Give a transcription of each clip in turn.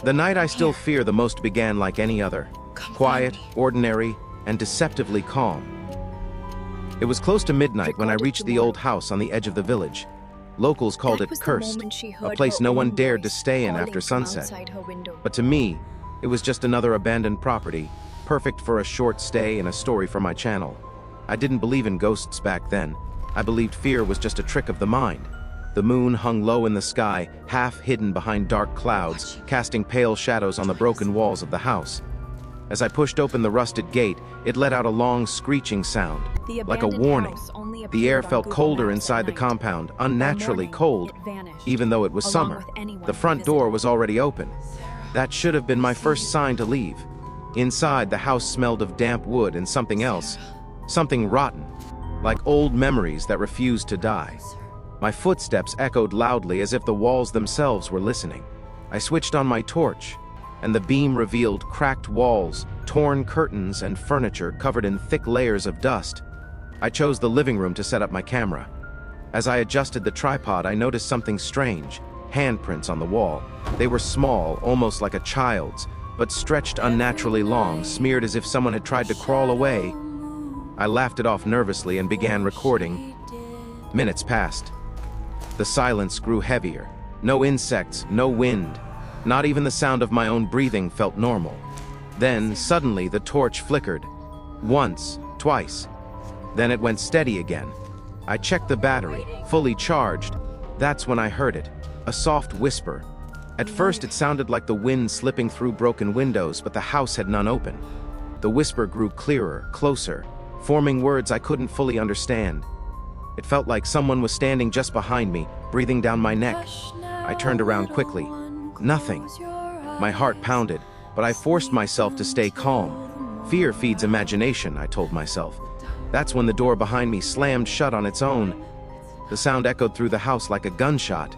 The night I still fear the most began like any other. Quiet, ordinary, and deceptively calm. It was close to midnight when I reached the old house on the edge of the village. Locals called it cursed, a place no one dared to stay in after sunset. But to me, it was just another abandoned property, perfect for a short stay and a story for my channel. I didn't believe in ghosts back then. I believed fear was just a trick of the mind. The moon hung low in the sky, half hidden behind dark clouds, casting pale shadows on the broken walls of the house. As I pushed open the rusted gate, it let out a long screeching sound, like a warning. The air felt colder inside the compound, unnaturally cold, even though it was summer. The front door was already open. That should have been my first sign to leave. Inside, the house smelled of damp wood and something else, something rotten, like old memories that refused to die. My footsteps echoed loudly as if the walls themselves were listening. I switched on my torch, and the beam revealed cracked walls, torn curtains, and furniture covered in thick layers of dust. I chose the living room to set up my camera. As I adjusted the tripod, I noticed something strange: handprints on the wall. They were small, almost like a child's, but stretched unnaturally long, smeared as if someone had tried to crawl away. I laughed it off nervously and began recording. Minutes passed. The silence grew heavier. No insects, no wind. Not even the sound of my own breathing felt normal. Then, suddenly, the torch flickered. Once, twice. Then it went steady again. I checked the battery, fully charged. That's when I heard it. A soft whisper. At first it sounded like the wind slipping through broken windows, but the house had none open. The whisper grew clearer, closer, forming words I couldn't fully understand. It felt like someone was standing just behind me, breathing down my neck. I turned around quickly. Nothing. My heart pounded, but I forced myself to stay calm. Fear feeds imagination, I told myself. That's when the door behind me slammed shut on its own. The sound echoed through the house like a gunshot.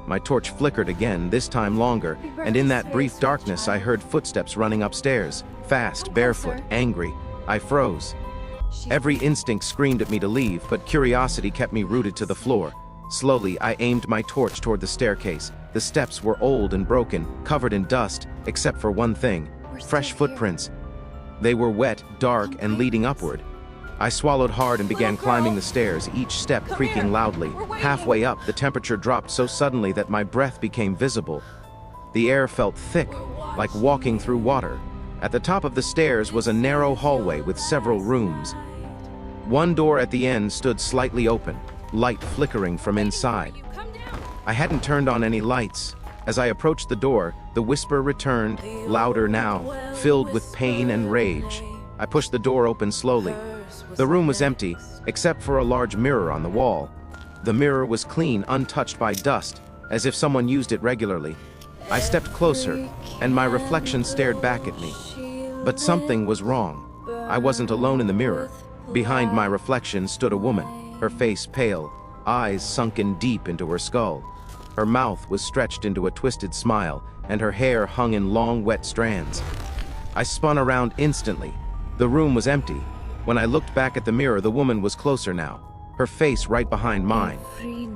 My torch flickered again, this time longer, and in that brief darkness I heard footsteps running upstairs. Fast, barefoot, angry. I froze. Every instinct screamed at me to leave, but curiosity kept me rooted to the floor. Slowly, I aimed my torch toward the staircase. The steps were old and broken, covered in dust, except for one thing: fresh footprints. They were wet, dark, and leading upward. I swallowed hard and began climbing the stairs, each step creaking loudly. Halfway up, the temperature dropped so suddenly that my breath became visible. The air felt thick, like walking through water. At the top of the stairs was a narrow hallway with several rooms. One door at the end stood slightly open, light flickering from inside. I hadn't turned on any lights. As I approached the door, the whisper returned, louder now, filled with pain and rage. I pushed the door open slowly. The room was empty, except for a large mirror on the wall. The mirror was clean, untouched by dust, as if someone used it regularly. I stepped closer, and my reflection stared back at me. But something was wrong. I wasn't alone in the mirror. Behind my reflection stood a woman, her face pale, eyes sunken deep into her skull. Her mouth was stretched into a twisted smile, and her hair hung in long, wet strands. I spun around instantly. The room was empty. When I looked back at the mirror, the woman was closer now, her face right behind mine.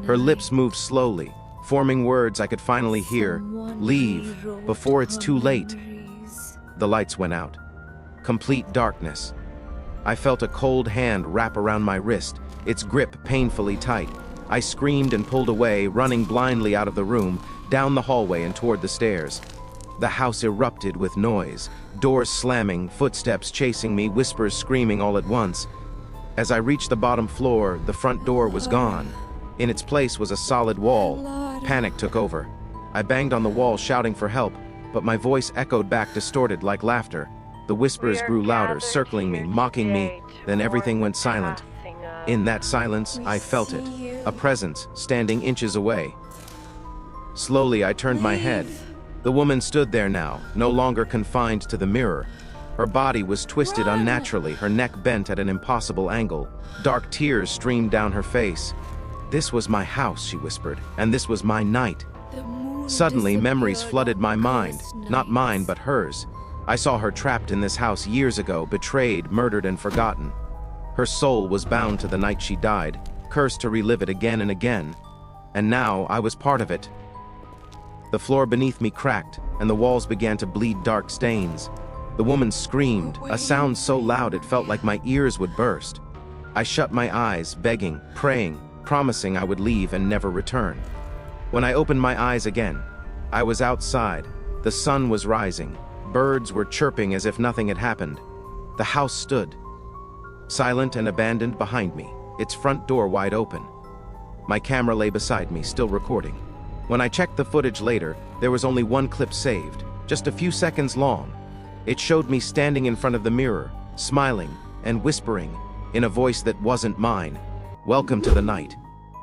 Her lips moved slowly, forming words I could finally hear. Leave, before it's too late. The lights went out. Complete darkness. I felt a cold hand wrap around my wrist, its grip painfully tight. I screamed and pulled away, running blindly out of the room, down the hallway and toward the stairs. The house erupted with noise, doors slamming, footsteps chasing me, whispers screaming all at once. As I reached the bottom floor, the front door was gone. In its place was a solid wall. Panic took over. I banged on the wall, shouting for help, but my voice echoed back, distorted like laughter. The whispers grew louder, circling me, mocking me. Then everything went silent. In that silence, I felt it, a presence standing inches away. Slowly, I turned my head. The woman stood there now, no longer confined to the mirror. Her body was twisted unnaturally, her neck bent at an impossible angle. Dark tears streamed down her face. "This was my house," she whispered, "and this was my night." Suddenly, memories flooded my mind, not mine, but hers. I saw her trapped in this house years ago, betrayed, murdered, and forgotten. Her soul was bound to the night she died, cursed to relive it again and again. And now I was part of it. The floor beneath me cracked, and the walls began to bleed dark stains. The woman screamed, a sound so loud it felt like my ears would burst. I shut my eyes, begging, praying, promising I would leave and never return. When I opened my eyes again, I was outside. The sun was rising. Birds were chirping as if nothing had happened. The house stood, silent and abandoned behind me, its front door wide open. My camera lay beside me, still recording. When I checked the footage later, there was only one clip saved, just a few seconds long. It showed me standing in front of the mirror, smiling and whispering, in a voice that wasn't mine, "Welcome to the night."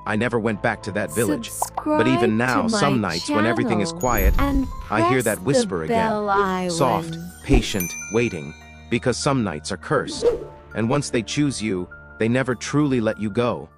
I never went back to that village. But even now, some nights when everything is quiet, I hear that whisper again. Soft, patient, waiting, because some nights are cursed. And once they choose you, they never truly let you go.